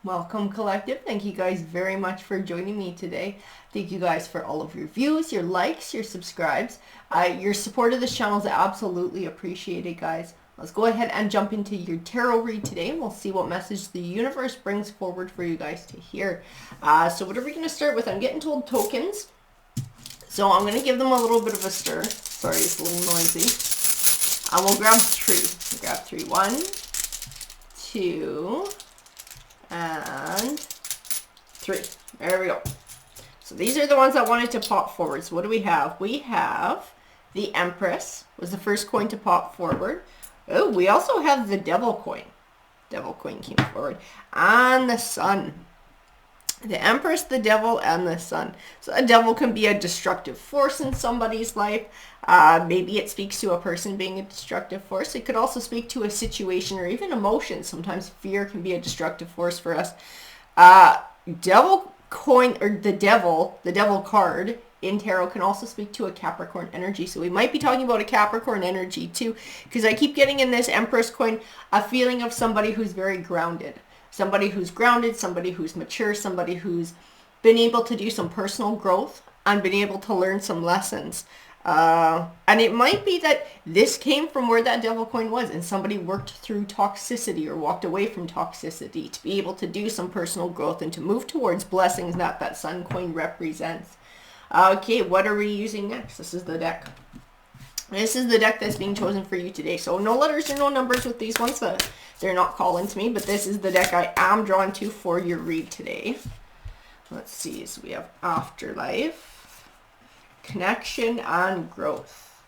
Welcome, collective. Thank you guys very much for joining me today. Thank you guys for all of your views, your likes, your subscribes. Your support of this channel is absolutely appreciated, guys. Let's go ahead and jump into your tarot read today. We'll see what message the universe brings forward for you guys to hear. So what are we going to start with? I'm getting told tokens. So I'm going to give them a little bit of a stir. Sorry, it's a little noisy. And we'll grab three. We'll grab three. 1, 2, and 3. There we go. So these are the ones that wanted to pop forward. So what do we have? We have the Empress was the first coin to pop forward. Oh, we also have the Devil coin. Devil coin came forward. And the Sun. The Empress, the Devil, and the Sun. So a devil can be a destructive force in somebody's life. Maybe it speaks to a person being a destructive force. It could also speak to a situation or even emotions. Sometimes fear can be a destructive force for us. Devil coin, or the devil card in tarot can also speak to a Capricorn energy. So we might be talking about a Capricorn energy too, because I keep getting in this Empress coin a feeling of somebody who's very grounded. Somebody who's grounded, somebody who's mature, somebody who's been able to do some personal growth and been able to learn some lessons. And it might be that this came from where that Devil coin was and somebody worked through toxicity or walked away from toxicity to be able to do some personal growth and to move towards blessings that that Sun coin represents. Okay, what are we using next? This is the deck. This is the deck that's being chosen for you today. So no letters or no numbers with these ones. They're not calling to me, but this is the deck I am drawn to for your read today. Let's see. So we have Afterlife, Connection, and Growth.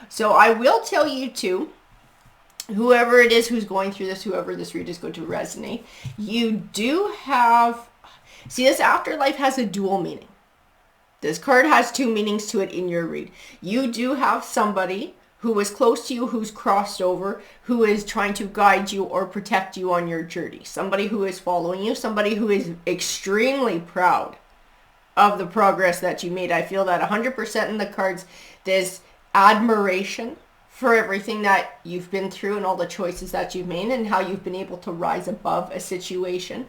So I will tell you too, whoever it is who's going through this, whoever this read is going to resonate, you do have... See, this Afterlife has a dual meaning. This card has two meanings to it in your read. You do have somebody who is close to you, who's crossed over, who is trying to guide you or protect you on your journey. Somebody who is following you, somebody who is extremely proud of the progress that you made. I feel that 100% in the cards. There's admiration for everything that you've been through and all the choices that you've made and how you've been able to rise above a situation.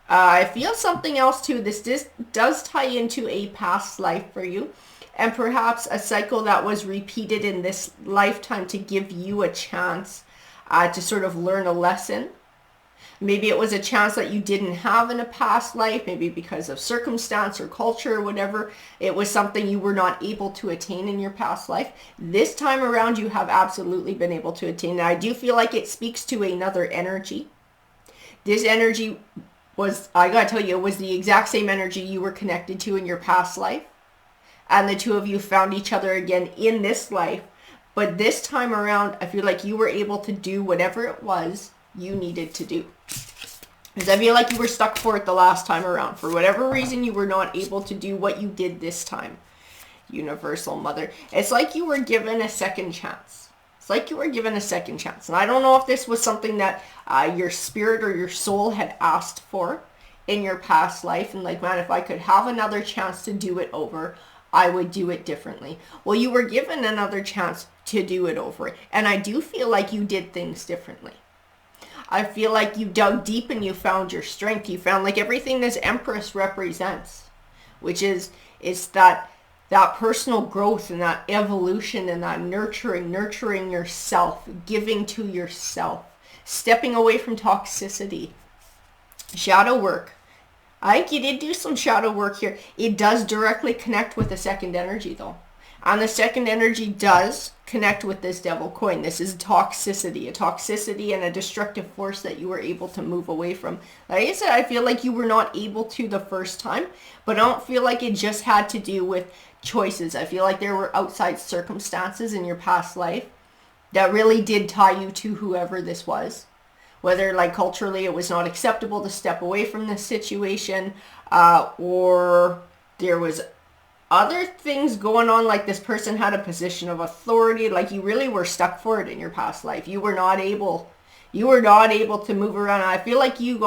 I feel something else too. This does tie into a past life for you and perhaps a cycle that was repeated in this lifetime to give you a chance to sort of learn a lesson. Maybe it was a chance that you didn't have in a past life, maybe because of circumstance or culture or whatever. It was something you were not able to attain in your past life. This time around, you have absolutely been able to attain it. I do feel like it speaks to another energy. This energy was, I gotta tell you, it was the exact same energy you were connected to in your past life. And the two of you found each other again in this life. But this time around, I feel like you were able to do whatever it was you needed to do. Because I feel like you were stuck for it the last time around. For whatever reason, you were not able to do what you did this time. Universal Mother. It's like you were given a second chance. It's like you were given a second chance. And I don't know if this was something that your spirit or your soul had asked for in your past life. And like, man, if I could have another chance to do it over, I would do it differently. Well, you were given another chance to do it over. And I do feel like you did things differently. I feel like you dug deep and you found your strength. You found like everything this Empress represents, which is that personal growth and that evolution and that nurturing yourself, giving to yourself, stepping away from toxicity, shadow work. I think you did do some shadow work here. It does directly connect with the second energy though. And the second energy does connect with this Devil coin. This is toxicity, a toxicity and a destructive force that you were able to move away from. Like I said, I feel like you were not able to the first time, but I don't feel like it just had to do with choices. I feel like there were outside circumstances in your past life that really did tie you to whoever this was. Whether like culturally it was not acceptable to step away from this situation, or there was other things going on, like this person had a position of authority, like you really were stuck for it in your past life. You were not able to move around. I feel like you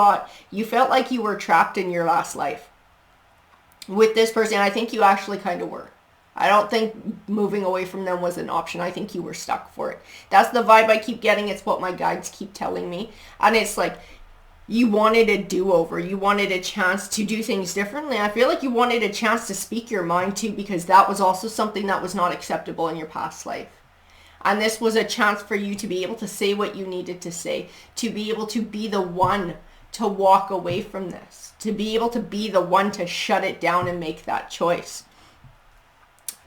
felt like you were trapped in your last life with this person. I think you actually kind of were. I don't think moving away from them was an option. I think you were stuck for it. That's the vibe I keep getting. It's what my guides keep telling me. And it's like, you wanted a do-over. You wanted a chance to do things differently. I feel like you wanted a chance to speak your mind too, because that was also something that was not acceptable in your past life. And this was a chance for you to be able to say what you needed to say, to be able to be the one to walk away from this, to be able to be the one to shut it down and make that choice.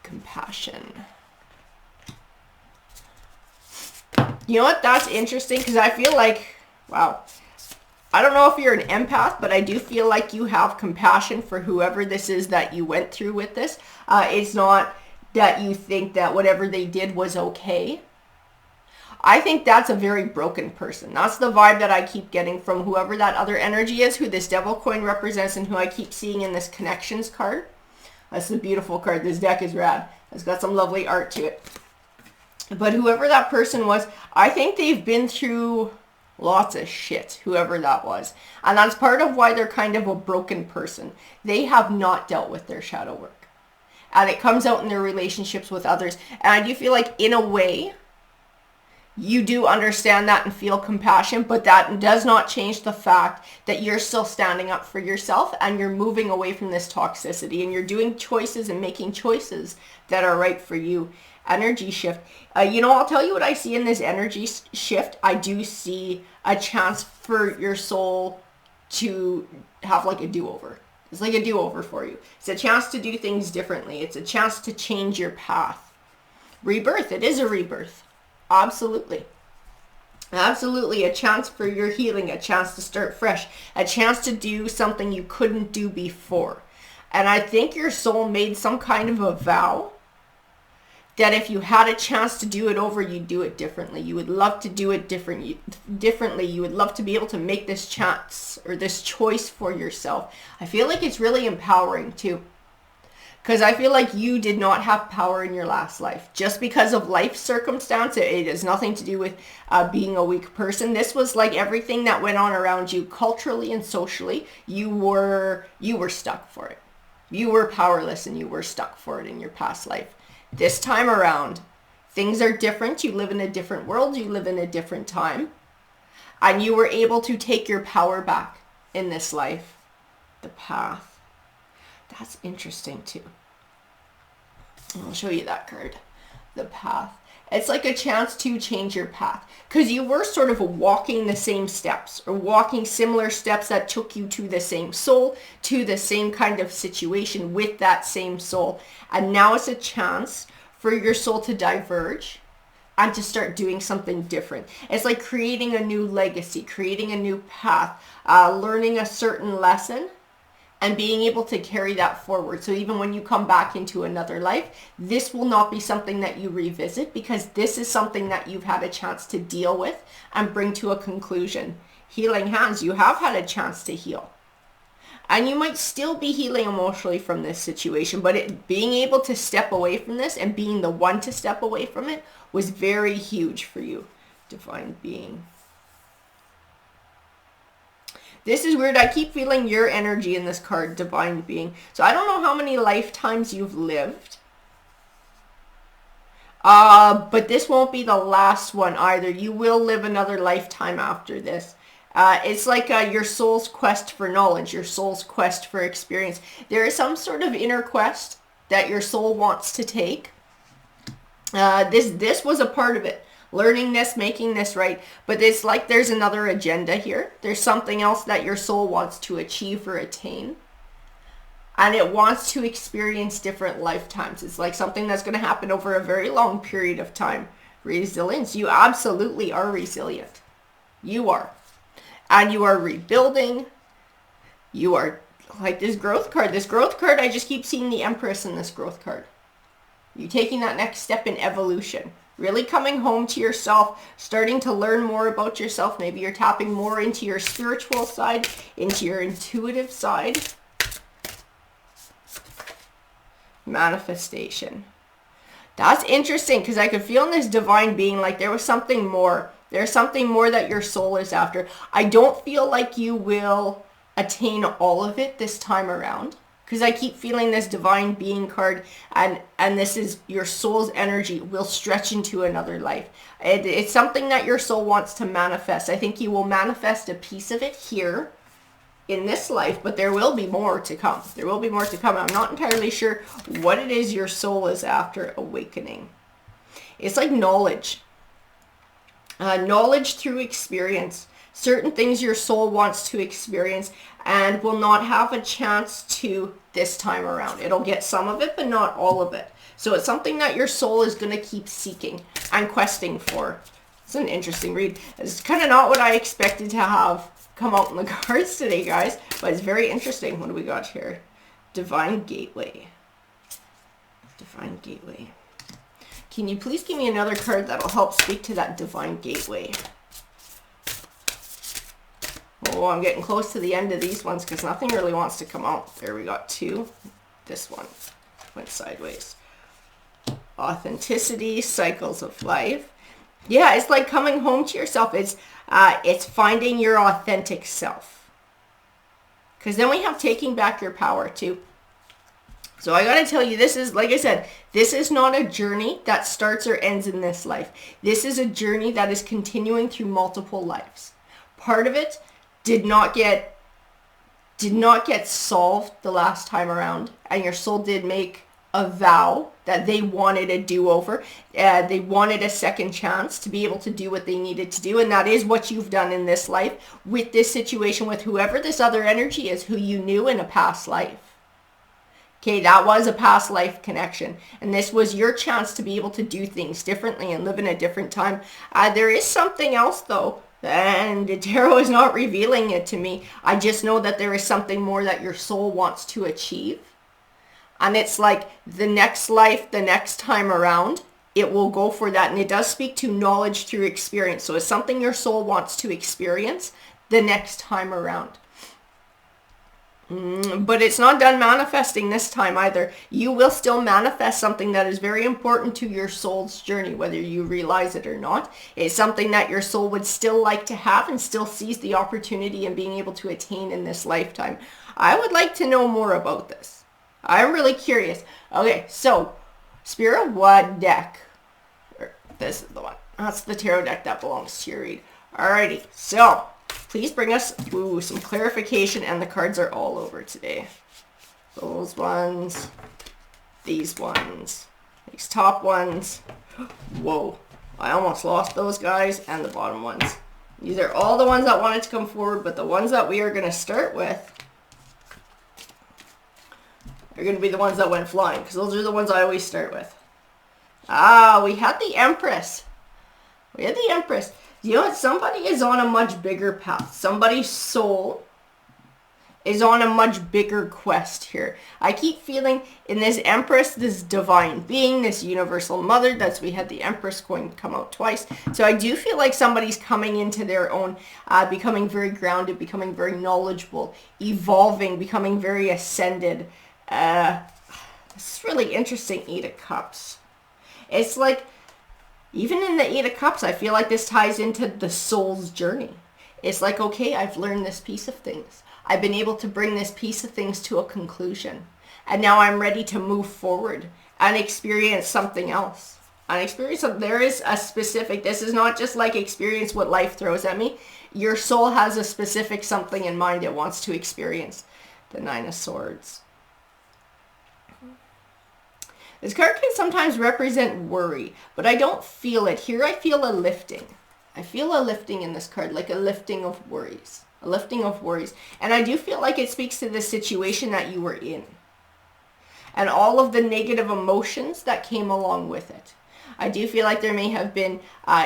Compassion. You know what? That's interesting, because I feel like, wow, I don't know if you're an empath, but I do feel like you have compassion for whoever this is that you went through with this. It's not that you think that whatever they did was okay. I think that's a very broken person. That's the vibe that I keep getting from whoever that other energy is, who this devil coin represents, and who I keep seeing in this connections card. That's a beautiful card. This deck is rad. It's got some lovely art to it. But whoever that person was, I think they've been through lots of shit, whoever that was. And that's part of why they're kind of a broken person. They have not dealt with their shadow work. And it comes out in their relationships with others. And I do feel like, in a way, you do understand that and feel compassion, but that does not change the fact that you're still standing up for yourself, and you're moving away from this toxicity, and you're doing choices and making choices that are right for you. Energy shift. I'll tell you what I see in this energy shift. I do see a chance for your soul to have like a do-over. It's like a do-over for you. It's a chance to do things differently. It's a chance to change your path. Rebirth. It is a rebirth. Absolutely. Absolutely. A chance for your healing. A chance to start fresh. A chance to do something you couldn't do before. And I think your soul made some kind of a vow that if you had a chance to do it over, you'd do it differently. You would love to do it differently. You would love to be able to make this chance or this choice for yourself. I feel like it's really empowering too. Because I feel like you did not have power in your last life. Just because of life circumstance, it has nothing to do with being a weak person. This was like everything that went on around you culturally and socially. You were stuck for it. You were powerless, and you were stuck for it in your past life. This time around, things are different. You live in a different world. You live in a different time. And you were able to take your power back in this life. The path. That's interesting too. I'll show you that card. The path. It's like a chance to change your path. Because you were sort of walking the same steps, or walking similar steps that took you to the same soul, to the same kind of situation with that same soul. And now it's a chance for your soul to diverge and to start doing something different. It's like creating a new legacy, creating a new path, learning a certain lesson, and being able to carry that forward. So even when you come back into another life, this will not be something that you revisit, because this is something that you've had a chance to deal with and bring to a conclusion. Healing hands, you have had a chance to heal. And you might still be healing emotionally from this situation, but being able to step away from this and being the one to step away from it was very huge for you. Divine being. This is weird. I keep feeling your energy in this card, divine being. So I don't know how many lifetimes you've lived. But this won't be the last one either. You will live another lifetime after this. It's like your soul's quest for knowledge, your soul's quest for experience. There is some sort of inner quest that your soul wants to take. This was a part of it. Learning this, making this right. But it's like there's another agenda here. There's something else that your soul wants to achieve or attain. And it wants to experience different lifetimes. It's like something that's going to happen over a very long period of time. Resilience. You absolutely are resilient. You are. And you are rebuilding. You are like this growth card. This growth card, I just keep seeing the Empress in this growth card. You taking that next step in evolution. Really coming home to yourself, starting to learn more about yourself. Maybe you're tapping more into your spiritual side, into your intuitive side. Manifestation. That's interesting, because I could feel in this divine being like there was something more. There's something more that your soul is after. I don't feel like you will attain all of it this time around. Because I keep feeling this divine being card, and this is your soul's energy will stretch into another life. It's something that your soul wants to manifest. I think you will manifest a piece of it here in this life, but there will be more to come. There will be more to come. I'm not entirely sure what it is your soul is after awakening. It's like knowledge. Knowledge through experience. Certain things your soul wants to experience and will not have a chance to this time around. It'll get some of it, but not all of it. So it's something that your soul is going to keep seeking and questing for. It's an interesting read. It's kind of not what I expected to have come out in the cards today, guys, but it's very interesting. What do we got here? Divine Gateway. Divine Gateway. Can you please give me another card that'll help speak to that Divine Gateway? Oh, I'm getting close to the end of these ones because nothing really wants to come out. There we got two. This one went sideways. Authenticity, cycles of life. Yeah, it's like coming home to yourself. It's finding your authentic self. Because then we have taking back your power too. So I got to tell you, this is, like I said, this is not a journey that starts or ends in this life. This is a journey that is continuing through multiple lives. Part of it did not get solved the last time around, and your soul did make a vow that they wanted a do-over. They wanted a second chance to be able to do what they needed to do, and that is what you've done in this life with this situation, with whoever this other energy is who you knew in a past life. Okay, that was a past life connection, and this was your chance to be able to do things differently and live in a different time. There is something else though, and the tarot is not revealing it to me. I just know that there is something more that your soul wants to achieve. And it's like the next life, the next time around, it will go for that. And it does speak to knowledge through experience. So it's something your soul wants to experience the next time around. But it's not done manifesting this time either. You will still manifest something that is very important to your soul's journey, whether you realize it or not. It's something that your soul would still like to have and still sees the opportunity in being able to attain in this lifetime. I would like to know more about this. I'm really curious. Okay, so Spirit, what deck? This is the one. That's the tarot deck that belongs to your read. Alrighty, so please bring us some clarification, and the cards are all over today. Those ones, these top ones. Whoa, I almost lost those guys, and the bottom ones. These are all the ones that wanted to come forward, but the ones that we are going to start with are going to be the ones that went flying, because those are the ones I always start with. We had the Empress. You know what? Somebody is on a much bigger path. Somebody's soul is on a much bigger quest here. I keep feeling in this Empress, this divine being, this universal mother, we had the Empress going to come out twice. So I do feel like somebody's coming into their own, becoming very grounded, becoming very knowledgeable, evolving, becoming very ascended. This is really interesting, Eight of Cups. It's like, even in the Eight of Cups, I feel like this ties into the soul's journey. It's like, okay, I've learned this piece of things. I've been able to bring this piece of things to a conclusion. And now I'm ready to move forward and experience something else. There is a specific, this is not just like experience what life throws at me. Your soul has a specific something in mind it wants to experience. The Nine of Swords. This card can sometimes represent worry, but I don't feel it. Here I feel a lifting. I feel a lifting in this card, like a lifting of worries. A lifting of worries. And I do feel like it speaks to the situation that you were in. And all of the negative emotions that came along with it. I do feel like there may have been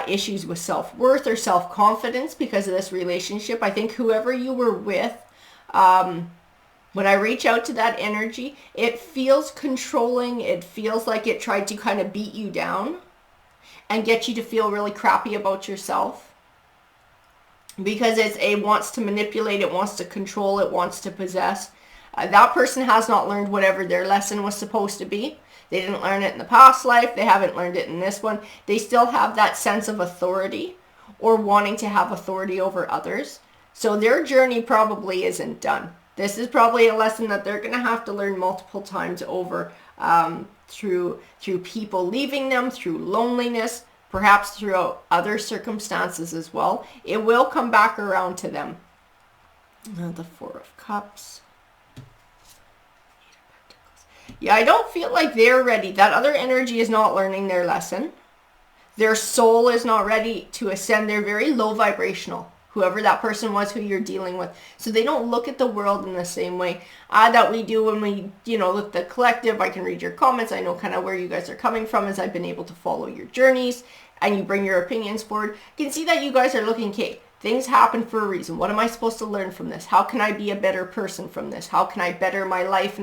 issues with self-worth or self-confidence because of this relationship. I think whoever you were with, when I reach out to that energy, it feels controlling. It feels like it tried to kind of beat you down and get you to feel really crappy about yourself. Because it wants to manipulate, it wants to control, it wants to possess. That person has not learned whatever their lesson was supposed to be. They didn't learn it in the past life. They haven't learned it in this one. They still have that sense of authority or wanting to have authority over others. So their journey probably isn't done. This is probably a lesson that they're going to have to learn multiple times over, through people leaving them, through loneliness, perhaps through other circumstances as well. It will come back around to them. The Four of Cups. Yeah, I don't feel like they're ready. That other energy is not learning their lesson. Their soul is not ready to ascend. They're very low vibrational, whoever that person was who you're dealing with. So they don't look at the world in the same way that we do when we, look at the collective. I can read your comments. I know kind of where you guys are coming from as I've been able to follow your journeys and you bring your opinions forward. You can see that you guys are looking, okay, things happen for a reason. What am I supposed to learn from this? How can I be a better person from this? How can I better my life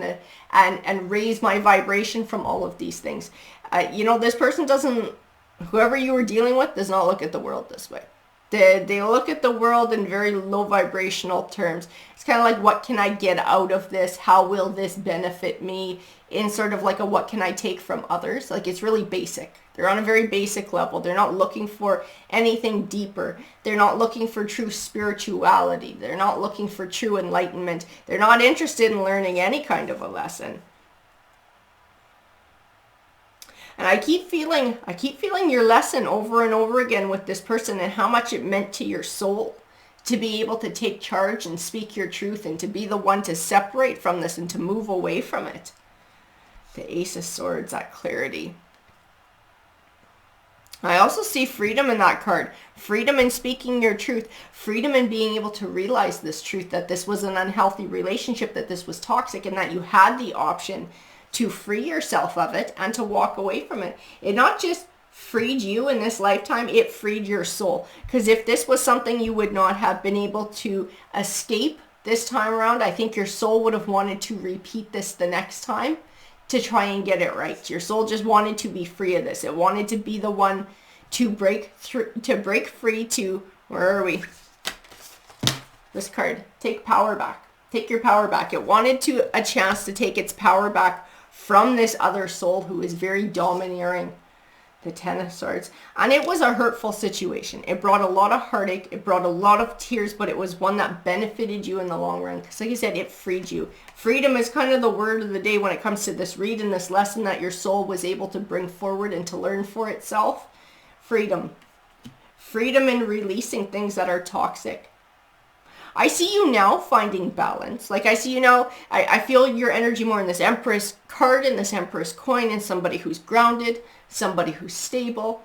and raise my vibration from all of these things? This person doesn't, whoever you were dealing with does not look at the world this way. They look at the world in very low vibrational terms. It's kind of like, what can I get out of this? How will this benefit me? In sort of like a, what can I take from others? Like, it's really basic. They're on a very basic level. They're not looking for anything deeper. They're not looking for true spirituality. They're not looking for true enlightenment. They're not interested in learning any kind of a lesson. And I keep feeling your lesson over and over again with this person and how much it meant to your soul to be able to take charge and speak your truth and to be the one to separate from this and to move away from it. The Ace of Swords, that clarity. I also see freedom in that card. Freedom in speaking your truth. Freedom in being able to realize this truth, that this was an unhealthy relationship, that this was toxic, and that you had the option to free yourself of it and to walk away from it. It not just freed you in this lifetime, it freed your soul. Because if this was something you would not have been able to escape this time around, I think your soul would have wanted to repeat this the next time to try and get it right. Your soul just wanted to be free of this. It wanted to be the one to break free to, where are we? This card, take power back. Take your power back. It wanted a chance to take its power back from this other soul who is very domineering. The Ten of Swords. And it was a hurtful situation. It brought a lot of heartache. It brought a lot of tears, but it was one that benefited you in the long run. Because like I said, it freed you. Freedom is kind of the word of the day when it comes to this read and this lesson that your soul was able to bring forward and to learn for itself. Freedom. Freedom in releasing things that are toxic. I see you now finding balance. Like I see you now, I feel your energy more in this Empress card and this Empress coin, and somebody who's grounded, somebody who's stable,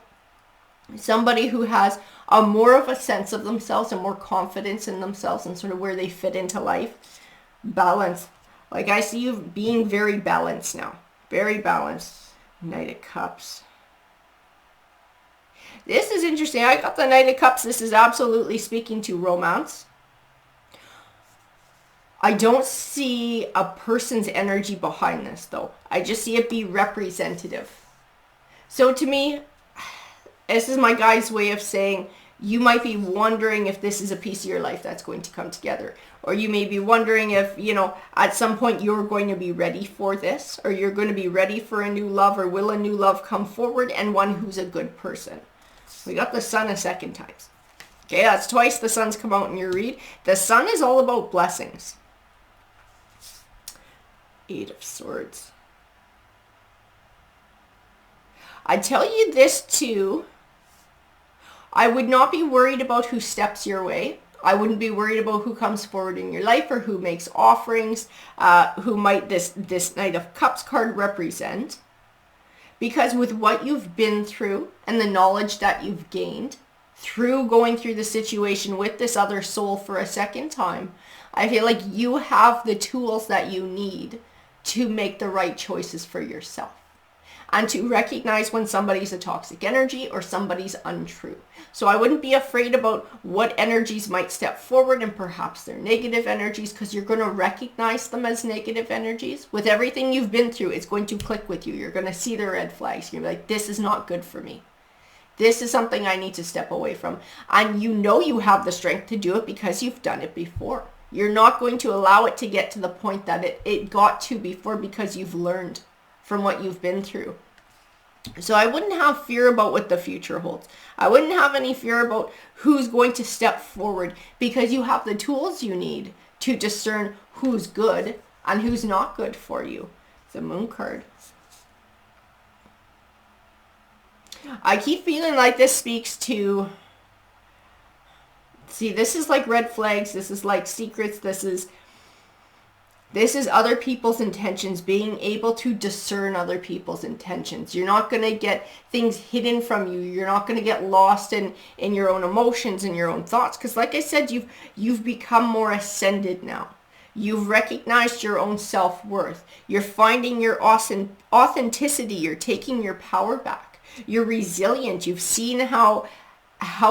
somebody who has a more of a sense of themselves and more confidence in themselves and sort of where they fit into life. Balance. Like I see you being very balanced now. Very balanced. Knight of Cups. This is interesting. I got the Knight of Cups. This is absolutely speaking to romance. I don't see a person's energy behind this, though. I just see it be representative. So to me, this is my guide's way of saying you might be wondering if this is a piece of your life that's going to come together. Or you may be wondering if, at some point you're going to be ready for this, or you're going to be ready for a new love, or will a new love come forward, and one who's a good person. We got the Sun a second time. Okay, that's twice the Sun's come out in your read. The Sun is all about blessings. Eight of Swords. I tell you this too. I would not be worried about who steps your way. I wouldn't be worried about who comes forward in your life or who makes offerings, who might this Knight of Cups card represent. Because with what you've been through and the knowledge that you've gained through going through the situation with this other soul for a second time, I feel like you have the tools that you need to make the right choices for yourself and to recognize when somebody's a toxic energy or somebody's untrue. So I wouldn't be afraid about what energies might step forward, and perhaps they're negative energies, because you're going to recognize them as negative energies. With everything you've been through, it's going to click with you. You're going to see the red flags. You're like, this is not good for me. This is something I need to step away from. And you have the strength to do it because you've done it before. You're not going to allow it to get to the point that it got to before, because you've learned from what you've been through. So I wouldn't have fear about what the future holds. I wouldn't have any fear about who's going to step forward, because you have the tools you need to discern who's good and who's not good for you. The Moon card. I keep feeling like this speaks to, see, this is like red flags. This is like secrets. This is other people's intentions, being able to discern other people's intentions. You're not going to get things hidden from you. You're not going to get lost in your own emotions and your own thoughts. Because like I said, you've become more ascended now. You've recognized your own self-worth. You're finding your authenticity. You're taking your power back. You're resilient. You've seen how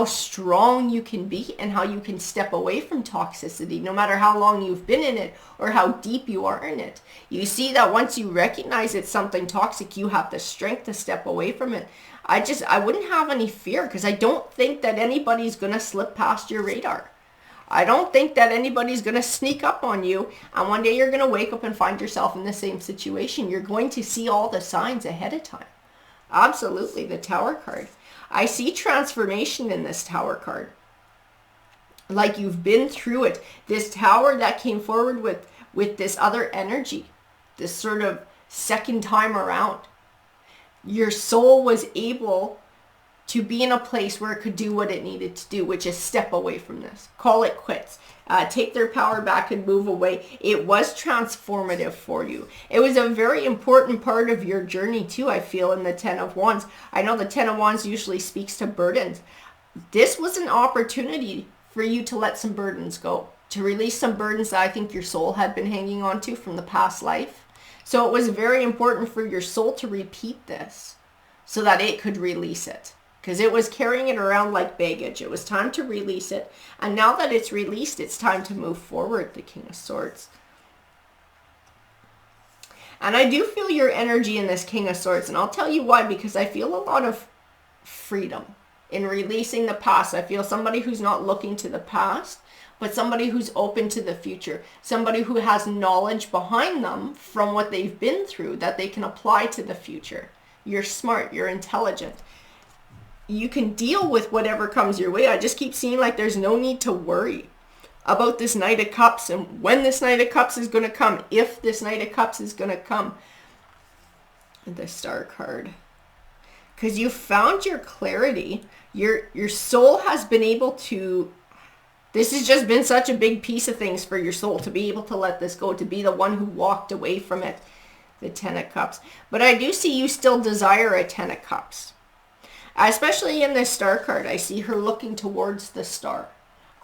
strong you can be and how you can step away from toxicity, no matter how long you've been in it or how deep you are in it. You see that once you recognize it's something toxic, you have the strength to step away from it. I wouldn't have any fear, because I don't think that anybody's going to slip past your radar. I don't think that anybody's going to sneak up on you, and one day you're going to wake up and find yourself in the same situation. You're going to see all the signs ahead of time. Absolutely, the Tower card. I see transformation in this Tower card. Like you've been through it. This Tower that came forward with this other energy, this sort of second time around. Your soul was able to be in a place where it could do what it needed to do, which is step away from this. Call it quits. Take their power back and move away. It was transformative for you. It was a very important part of your journey too, I feel, in the Ten of Wands. I know the Ten of Wands usually speaks to burdens. This was an opportunity for you to let some burdens go, to release some burdens that I think your soul had been hanging on to from the past life. So it was very important for your soul to repeat this so that it could release it, because it was carrying it around like baggage. It was time to release it. And now that it's released, it's time to move forward, the King of Swords. And I do feel your energy in this King of Swords. And I'll tell you why, because I feel a lot of freedom in releasing the past. I feel somebody who's not looking to the past, but somebody who's open to the future. Somebody who has knowledge behind them from what they've been through that they can apply to the future. You're smart. You're intelligent. You can deal with whatever comes your way. I just keep seeing like there's no need to worry about this Knight of Cups and when this Knight of Cups is going to come, if this Knight of Cups is going to come. The Star card. Because you found your clarity. Your soul has been able to, this has just been such a big piece of things for your soul to be able to let this go, to be the one who walked away from it. The Ten of Cups. But I do see you still desire a Ten of Cups. Especially in this Star card, I see her looking towards the star.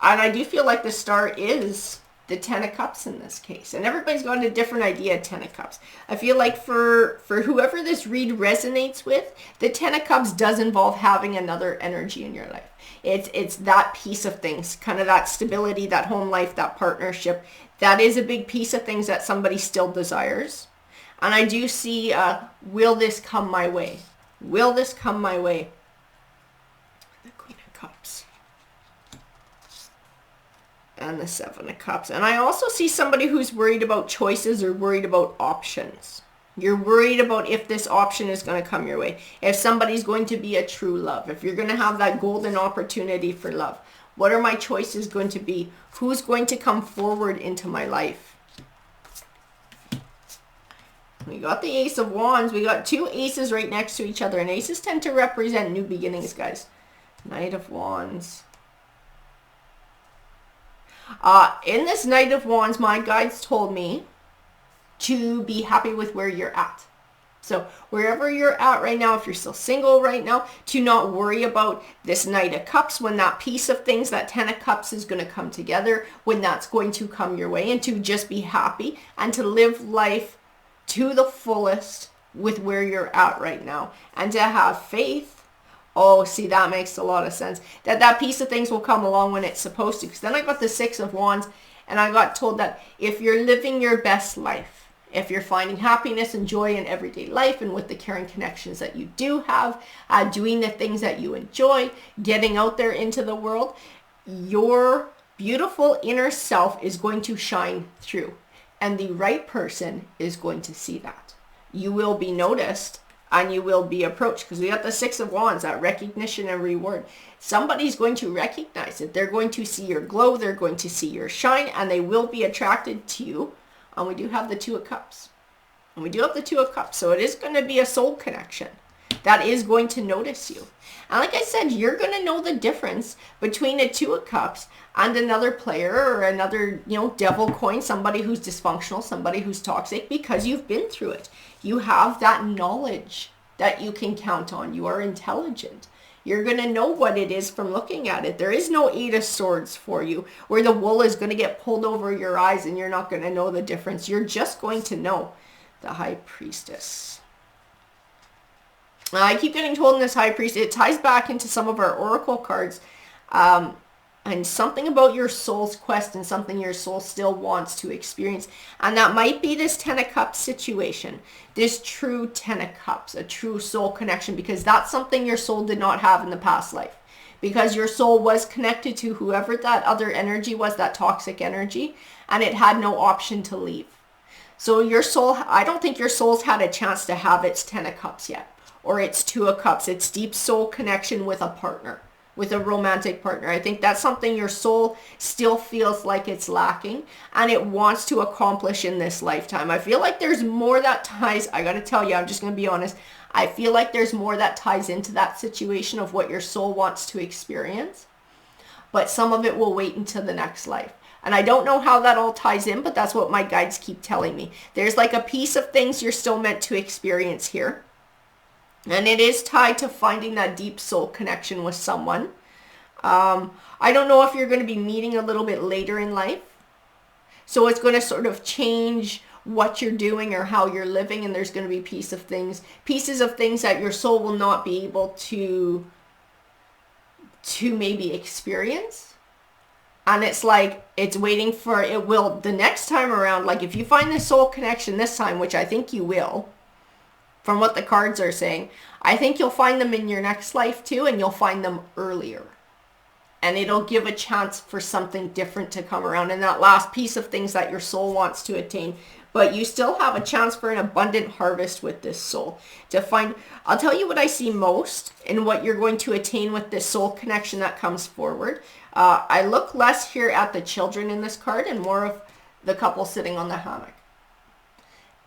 And I do feel like the star is the Ten of Cups in this case. And everybody's got a different idea of Ten of Cups. I feel like for whoever this read resonates with, the Ten of Cups does involve having another energy in your life. It's that piece of things, kind of that stability, that home life, that partnership. That is a big piece of things that somebody still desires. And I do see, will this come my way? Will this come my way? The Queen of Cups. And the Seven of Cups. And I also see somebody who's worried about choices or worried about options. You're worried about if this option is going to come your way. If somebody's going to be a true love. If you're going to have that golden opportunity for love. What are my choices going to be? Who's going to come forward into my life? We got the Ace of Wands. We got two aces right next to each other. And aces tend to represent new beginnings, guys. Knight of Wands. In this Knight of Wands, my guides told me to be happy with where you're at. So wherever you're at right now, if you're still single right now, to not worry about this Knight of Cups, when that piece of things, that Ten of Cups is going to come together, when that's going to come your way, and to just be happy and to live life to the fullest with where you're at right now, and to have faith. Oh, see, that makes a lot of sense. That piece of things will come along when it's supposed to. Because then I got the Six of Wands, and I got told that if you're living your best life, if you're finding happiness and joy in everyday life and with the caring connections that you do have, doing the things that you enjoy, getting out there into the world, your beautiful inner self is going to shine through. And the right person is going to see that. You will be noticed and you will be approached, because we got the Six of Wands, that recognition and reward. Somebody's going to recognize it. They're going to see your glow. They're going to see your shine, and they will be attracted to you. And we do have the Two of Cups. And we do have the Two of Cups. So it is going to be a soul connection that is going to notice you. And like I said, you're going to know the difference between a Two of Cups and another player or another, devil coin, somebody who's dysfunctional, somebody who's toxic, because you've been through it. You have that knowledge that you can count on. You are intelligent. You're going to know what it is from looking at it. There is no Eight of Swords for you where the wool is going to get pulled over your eyes and you're not going to know the difference. You're just going to know. The High Priestess. I keep getting told in this High Priest, it ties back into some of our oracle cards, and something about your soul's quest and something your soul still wants to experience. And that might be this Ten of Cups situation, this true Ten of Cups, a true soul connection, because that's something your soul did not have in the past life. Because your soul was connected to whoever that other energy was, that toxic energy, and it had no option to leave. So your soul, I don't think your soul's had a chance to have its Ten of Cups yet, or its Two of Cups, its deep soul connection with a partner, with a romantic partner. I think that's something your soul still feels like it's lacking, and it wants to accomplish in this lifetime. I feel like there's more that ties, I got to tell you, I'm just going to be honest, I feel like there's more that ties into that situation of what your soul wants to experience, but some of it will wait until the next life. And I don't know how that all ties in, but that's what my guides keep telling me. There's like a piece of things you're still meant to experience here. And it is tied to finding that deep soul connection with someone. I don't know if you're going to be meeting a little bit later in life. So it's going to sort of change what you're doing or how you're living. And there's going to be pieces of things that your soul will not be able to maybe experience. And it's like, it's waiting for, it will, the next time around, like if you find the soul connection this time, which I think you will, from what the cards are saying, I think you'll find them in your next life too, and you'll find them earlier. And it'll give a chance for something different to come around, and that last piece of things that your soul wants to attain. But you still have a chance for an abundant harvest with this soul. To find, I'll tell you what I see most in what you're going to attain with this soul connection that comes forward. I look less here at the children in this card and more of the couple sitting on the hammock.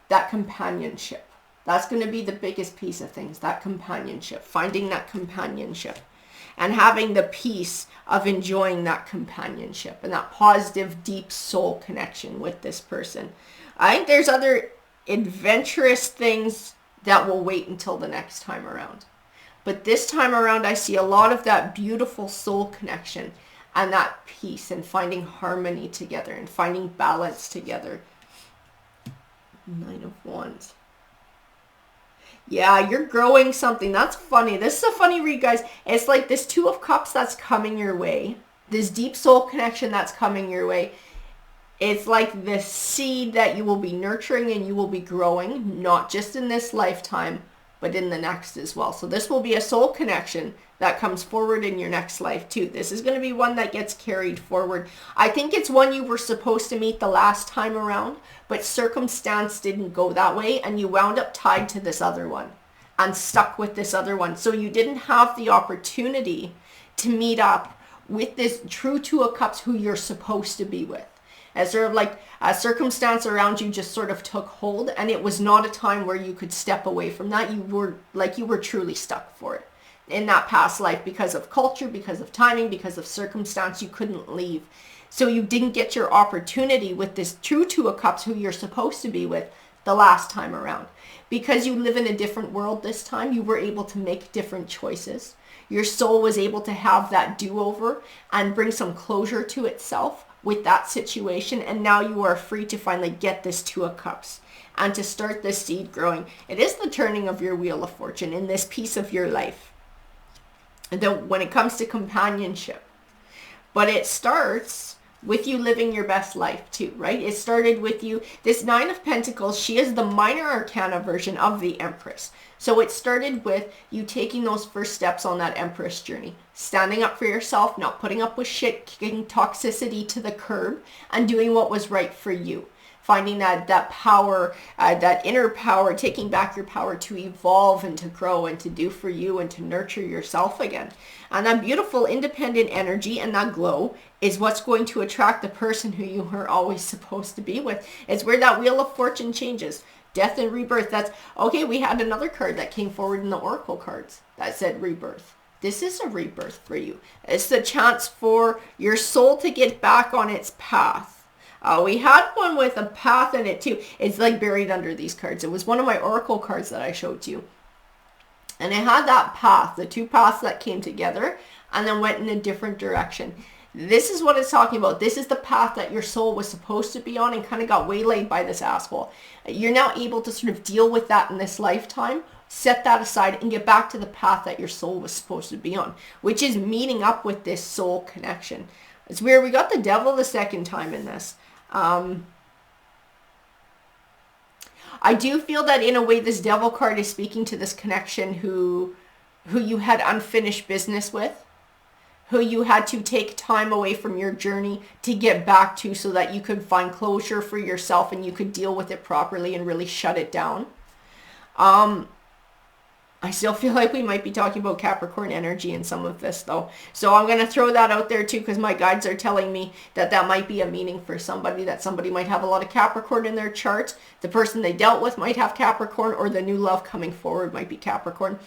That companionship. That's going to be the biggest piece of things, that companionship. Finding that companionship. And having the peace of enjoying that companionship and that positive, deep soul connection with this person. I think there's other adventurous things that will wait until the next time around. But this time around, I see a lot of that beautiful soul connection and that peace and finding harmony together and finding balance together. Nine of Wands. Yeah, you're growing something. That's funny. This is a funny read, guys. It's like this Two of Cups that's coming your way. This deep soul connection that's coming your way. It's like this seed that you will be nurturing and you will be growing, not just in this lifetime, but in the next as well. So this will be a soul connection that comes forward in your next life too. This is going to be one that gets carried forward. I think it's one you were supposed to meet the last time around, but circumstance didn't go that way, and you wound up tied to this other one and stuck with this other one. So you didn't have the opportunity to meet up with this true Two of Cups who you're supposed to be with. As sort of like a circumstance around you just sort of took hold, and it was not a time where you could step away from that. You were truly stuck for it in that past life because of culture, because of timing, because of circumstance. You couldn't leave. So you didn't get your opportunity with this true Two of Cups who you're supposed to be with the last time around. Because you live in a different world this time, you were able to make different choices. Your soul was able to have that do-over and bring some closure to itself with that situation, and now you are free to finally get this Two of Cups and to start this seed growing. It is the turning of your wheel of fortune in this piece of your life. And then when it comes to companionship, but it starts with you living your best life too, right? It started with you. This Nine of Pentacles, she is the minor arcana version of the Empress. So it started with you taking those first steps on that Empress journey, standing up for yourself, not putting up with shit, kicking toxicity to the curb, and doing what was right for you. finding that power, that inner power, taking back your power to evolve and to grow and to do for you and to nurture yourself again. And that beautiful independent energy and that glow is what's going to attract the person who you were always supposed to be with. It's where that wheel of fortune changes. Death and rebirth. That's okay. We had another card that came forward in the oracle cards that said rebirth. This is a rebirth for you. It's the chance for your soul to get back on its path. We had one with a path in it too. It's like buried under these cards. It was one of my oracle cards that I showed you. And it had that path, the two paths that came together and then went in a different direction. This is what it's talking about. This is the path that your soul was supposed to be on and kind of got waylaid by this asshole. You're now able to sort of deal with that in this lifetime, set that aside and get back to the path that your soul was supposed to be on, which is meeting up with this soul connection. It's weird. We got the devil the second time in this. I do feel that in a way this devil card is speaking to this connection who you had unfinished business with, who you had to take time away from your journey to get back to so that you could find closure for yourself and you could deal with it properly and really shut it down. I still feel like we might be talking about Capricorn energy in some of this though. So I'm going to throw that out there too because my guides are telling me that that might be a meaning for somebody, that somebody might have a lot of Capricorn in their chart. The person they dealt with might have Capricorn, or the new love coming forward might be Capricorn.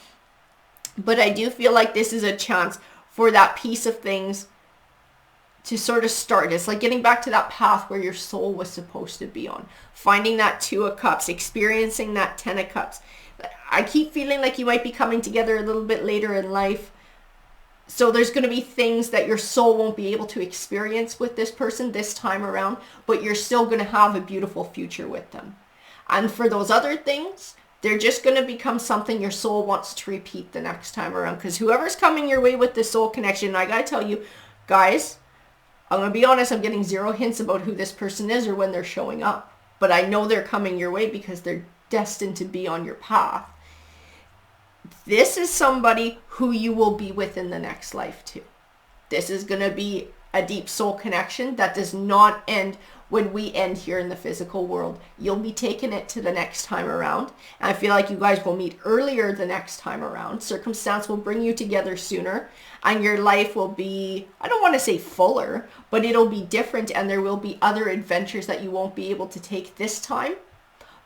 But I do feel like this is a chance for that piece of things to sort of start. It's like getting back to that path where your soul was supposed to be on. Finding that Two of Cups, experiencing that Ten of Cups. I keep feeling like you might be coming together a little bit later in life. So there's going to be things that your soul won't be able to experience with this person this time around, but you're still going to have a beautiful future with them. And for those other things, they're just going to become something your soul wants to repeat the next time around. Because whoever's coming your way with this soul connection, I got to tell you, guys, I'm going to be honest, I'm getting zero hints about who this person is or when they're showing up. But I know they're coming your way because they're destined to be on your path. This is somebody who you will be with in the next life too. This is going to be a deep soul connection that does not end when we end here in the physical world. You'll be taking it to the next time around. And I feel like you guys will meet earlier the next time around. Circumstance will bring you together sooner. And your life will be, I don't want to say fuller, but it'll be different. And there will be other adventures that you won't be able to take this time,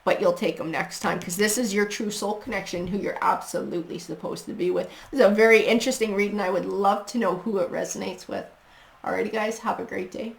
but you'll take them next time, because this is your true soul connection who you're absolutely supposed to be with. This is a very interesting reading. I would love to know who it resonates with. Alrighty guys, have a great day.